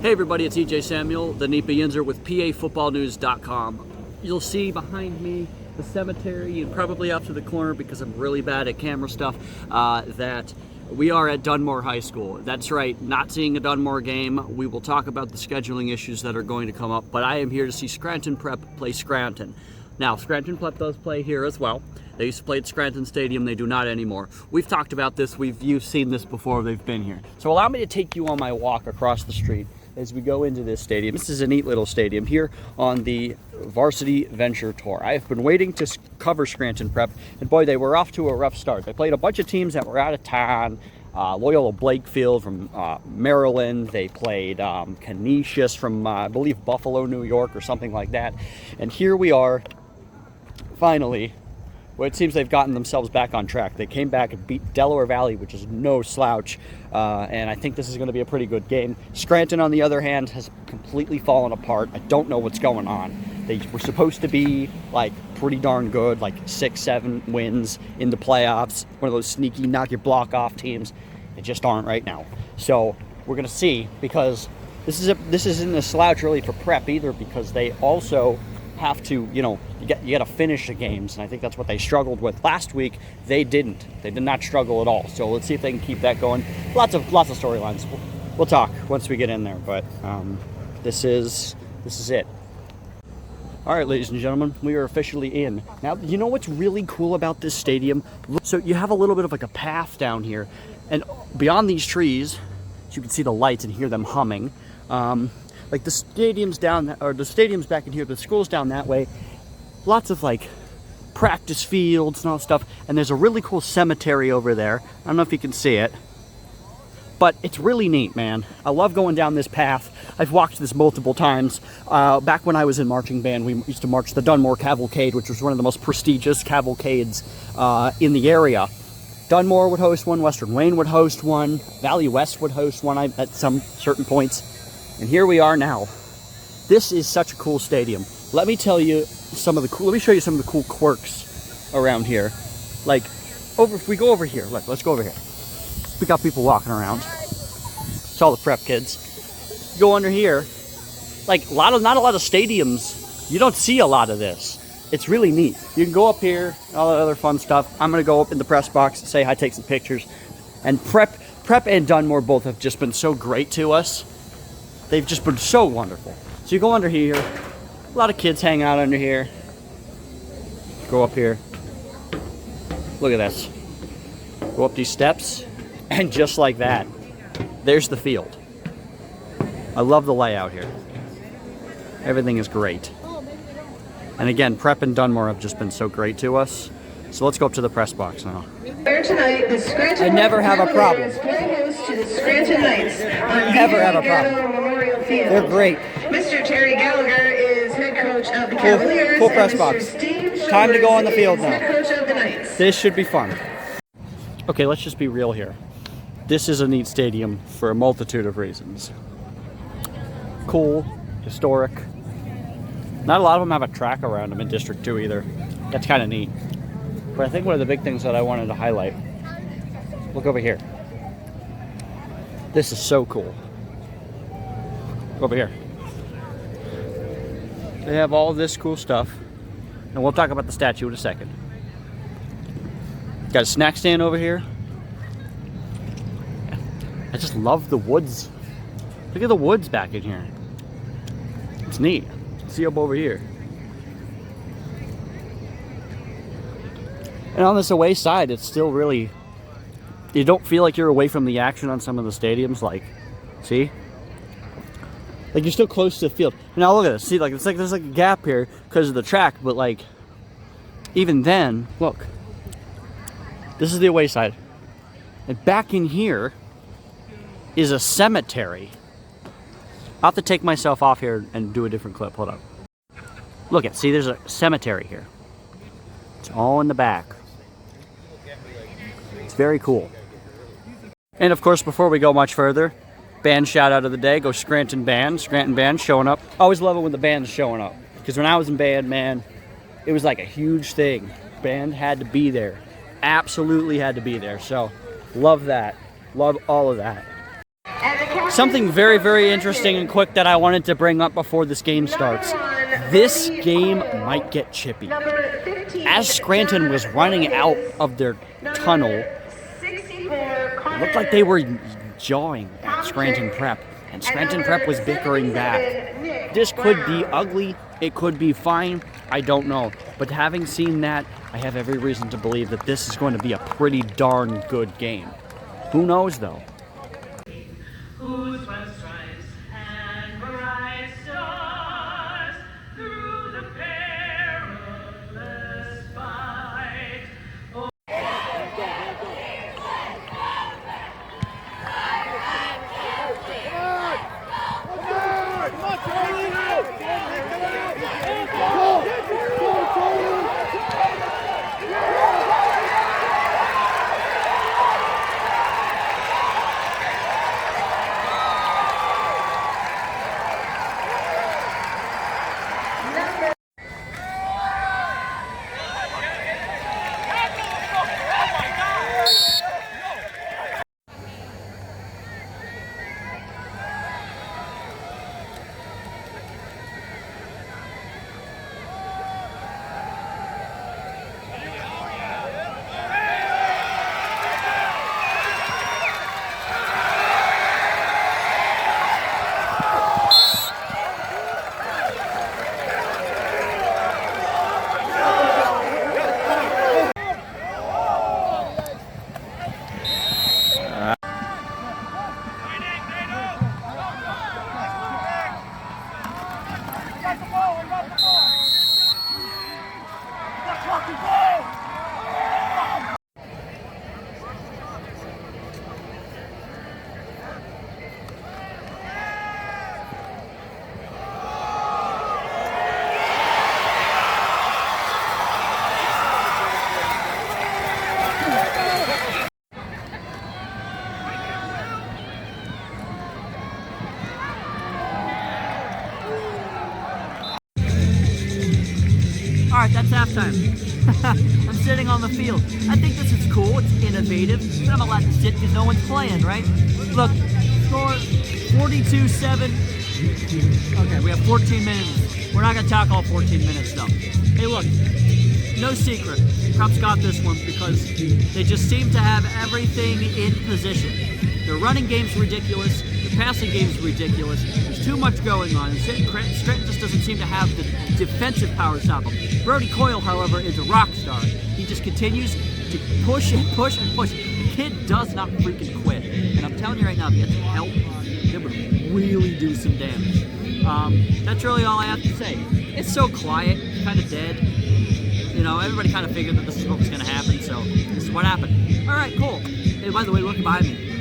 Hey everybody, it's EJ Samuel, the Nipa Yinzer with PAFootballNews.com. You'll see behind me the cemetery and probably off to the corner, because I'm really bad at camera stuff, that we are at Dunmore High School. That's right, not seeing a Dunmore game. We will talk about the scheduling issues that are going to come up, but I am here to see Scranton Prep play Scranton. Now, Scranton Prep does play here as well. They used to play at Scranton Stadium. They do not anymore. We've talked about this. You've seen this before. They've been here. So allow me to take you on my walk across the street as we go into this stadium. This is a neat little stadium here on the Varsity Venture Tour. I have been waiting to cover Scranton Prep, and boy, they were off to a rough start. They played a bunch of teams that were out of town. Loyola Blakefield from Maryland. They played Canisius from, I believe, Buffalo, New York, or something like that. And here we are, finally. Well, it seems they've gotten themselves back on track. They came back and beat Delaware Valley, which is no slouch, and I think this is going to be a pretty good game. Scranton, on the other hand, has completely fallen apart. I don't know what's going on. They were supposed to be, like, pretty darn good, like 6-7 wins in the playoffs, one of those sneaky knock-your-block-off teams. They just aren't right now. So we're going to see, because this isn't a slouch really for Prep either, because they also have to, you got to finish the games, and I think that's what they struggled with last week. They didn't. They did not struggle at all. So let's see if they can keep that going. Lots of storylines. We'll talk once we get in there, but this is it. All right, ladies and gentlemen, we are officially in. Now, you know what's really cool about this stadium? So you have a little bit of like a path down here, and beyond these trees, you can see the lights and hear them humming. Like the stadium's back in here, the school's down that way. Lots of like practice fields and all stuff. And there's a really cool cemetery over there. I don't know if you can see it, but it's really neat, man. I love going down this path. I've walked this multiple times. Back when I was in marching band, we used to march the Dunmore Cavalcade, which was one of the most prestigious cavalcades in the area. Dunmore would host one, Western Wayne would host one, Valley West would host one at some certain points. And here we are now. This is such a cool stadium. Let me show you some of the cool quirks around here. Like, if we go over here, let's go over here. We got people walking around. It's all the Prep kids. Go under here. Like, not a lot of stadiums. You don't see a lot of this. It's really neat. You can go up here, all that other fun stuff. I'm gonna go up in the press box, say hi, take some pictures. And Prep and Dunmore both have just been so great to us. They've just been so wonderful. So you go under here. A lot of kids hang out under here. Go up here. Look at this. Go up these steps, and just like that, there's the field. I love the layout here. Everything is great. And again, Prep and Dunmore have just been so great to us. So let's go up to the press box now. Tonight, the Scranton I never have a problem. To the Scranton Knights Never have a problem. They're great. Mr. Terry Gallagher is head coach of the Cavaliers. Full press box. Time to go on the field now. Head coach of the Knights. This should be fun. Okay, let's just be real here. This is a neat stadium for a multitude of reasons. Cool, historic. Not a lot of them have a track around them in District 2 either. That's kind of neat. But I think one of the big things that I wanted to highlight, look over here. This is so cool. Go over here. They have all this cool stuff, and we'll talk about the statue in a second. Got a snack stand over here. I just love the woods. Look at the woods back in here. It's neat. See up over here. And on this away side, it's still really, you don't feel like you're away from the action on some of the stadiums. Like, see? Like, you're still close to the field. Now look at this. See, like, it's like there's like a gap here because of the track, but like, even then, look. This is the away side. And back in here is a cemetery. I'll have to take myself off here and do a different clip. Hold up. Look at, see, there's a cemetery here. It's all in the back. It's very cool. And of course, before we go much further, band shout out of the day, go Scranton Band. Scranton Band showing up. I always love it when the band's showing up. Because when I was in band, man, it was like a huge thing. Band had to be there. Absolutely had to be there. So, love that. Love all of that. Something very, very interesting and quick that I wanted to bring up before this game starts. This game might get chippy. As Scranton was running out of their tunnel, it looked like they were jawing at Scranton Prep, and Scranton Prep was bickering back. This could be ugly, it could be fine, I don't know. But having seen that, I have every reason to believe that this is going to be a pretty darn good game. Who knows, though? Whose one stripes and bright stars through the perilous fight. All right, that's halftime. I'm sitting on the field. I think this is cool. It's innovative. But I'm allowed to sit because no one's playing, right? Look, score 42-7. Okay, we have 14 minutes. We're not going to talk all 14 minutes, though. Hey, look, no secret. Prep's got this one because they just seem to have everything in position. Their running game's ridiculous. Their passing game's ridiculous. There's too much going on. Scranton just doesn't seem to have the defensive power to stop him. Brody Coyle, however, is a rock star. He just continues to push and push and push. The kid does not freaking quit. And I'm telling you right now, if he had some help, it would really do some damage. That's really all I have to say. It's so quiet, it's kind of dead. You know, everybody kind of figured that this is what was going to happen, so this is what happened. All right, cool. Hey, by the way, look behind me.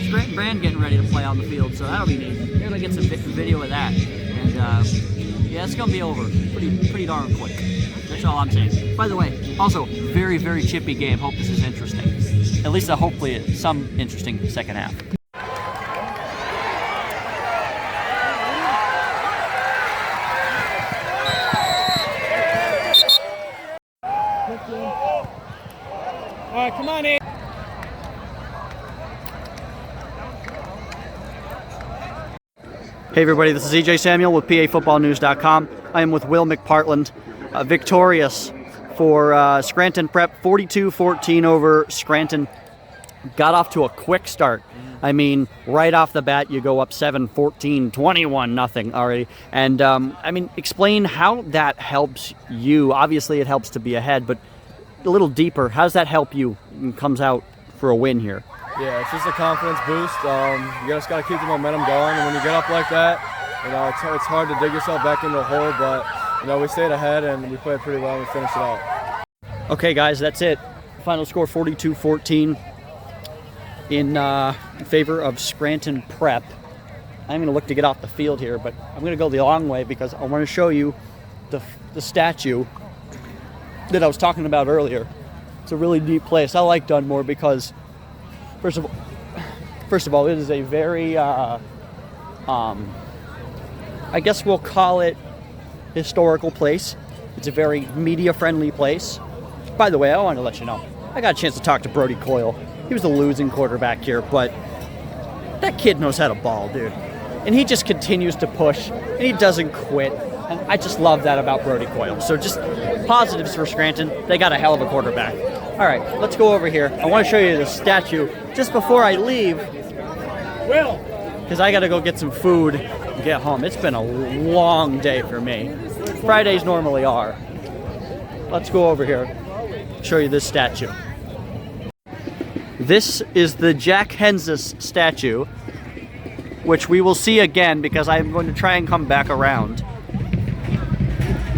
Scranton Brand getting ready to play on the field, so that'll be neat. We're going to get some video of that. And, yeah, it's going to be over pretty darn quick. That's all I'm saying. By the way, also, very, very chippy game. Hope this is interesting. At least hopefully some interesting second half. All right, come on, Abe. Hey everybody, this is EJ Samuel with PAFootballNews.com. I am with Will McPartland, victorious for Scranton Prep, 42-14 over Scranton. Got off to a quick start. I mean, right off the bat, you go up 7-14, 21-0 already. And, I mean, explain how that helps you. Obviously, it helps to be ahead, but a little deeper, how does that help you and comes out for a win here? Yeah, it's just a confidence boost. You just got to keep the momentum going. And when you get up like that, you know, it's hard to dig yourself back into a hole, but, you know, we stayed ahead and we played pretty well and we finished it out. Okay, guys, that's it. Final score 42-14 in favor of Scranton Prep. I'm going to look to get off the field here, but I'm going to go the long way because I want to show you the statue that I was talking about earlier. It's a really neat place. I like Dunmore because, first of all, it is a very, I guess we'll call it historical place. It's a very media-friendly place. By the way, I want to let you know, I got a chance to talk to Brody Coyle. He was the losing quarterback here, but That kid knows how to ball, dude. And he just continues to push, and he doesn't quit. And I just love that about Brody Coyle. So just positives for Scranton. They got a hell of a quarterback. All right, let's go over here. I want to show you the statue just before I leave, because I got to go get some food and get home. It's been a long day for me. Fridays normally are. Let's go over here, show you this statue. This is the Jack Henzis statue, which we will see again because I'm going to try and come back around.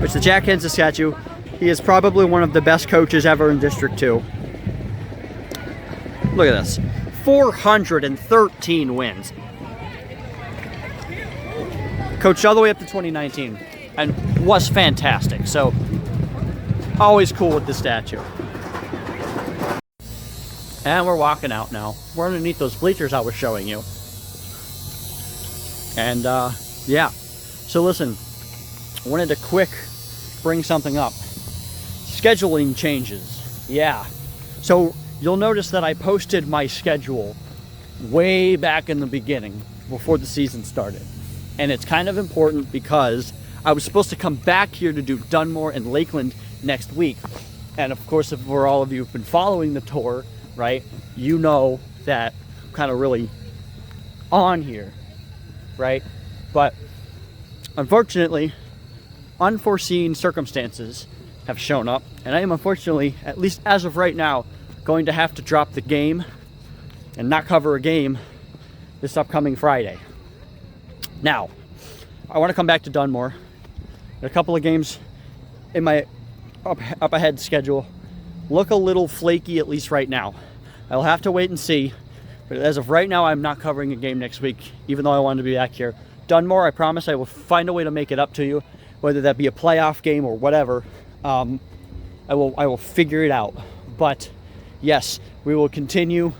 It's the Jack Henzis statue. He is probably one of the best coaches ever in District 2. Look at this. 413 wins. Coached all the way up to 2019 and was fantastic. So, always cool with the statue. And we're walking out now. We're underneath those bleachers I was showing you. And, yeah. So listen, I wanted to quick bring something up. Scheduling changes. Yeah. So you'll notice that I posted my schedule way back in the beginning before the season started. And it's kind of important because I was supposed to come back here to do Dunmore and Lakeland next week. And of course, if for all of you who've been following the tour, right, you know that I'm kind of really on here, right? But unfortunately, unforeseen circumstances have shown up, and I am unfortunately, at least as of right now, going to have to drop the game and not cover a game this upcoming Friday. Now, I want to come back to Dunmore. A couple of games in my up ahead schedule look a little flaky, at least right now. I'll have to wait and see, but as of right now, I'm not covering a game next week, even though I wanted to be back here. Dunmore, I promise I will find a way to make it up to you, whether that be a playoff game or whatever. I will figure it out. But yes, we will continue.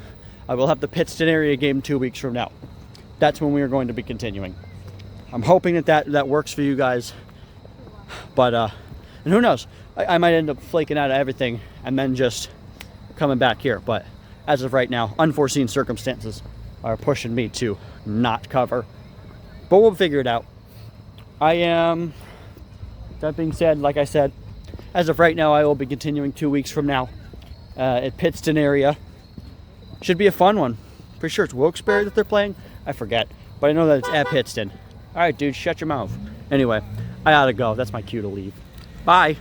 I will have the Pittston area game 2 weeks from now. That's when we are going to be continuing. I'm hoping that works for you guys. But and who knows? I might end up flaking out of everything and then just coming back here. But as of right now, unforeseen circumstances are pushing me to not cover. But we'll figure it out. That being said, like I said, as of right now, I will be continuing 2 weeks from now at Pittston area. Should be a fun one. Pretty sure it's Wilkes-Barre that they're playing. I forget, but I know that it's at Pittston. All right, dude, shut your mouth. Anyway, I gotta go. That's my cue to leave. Bye.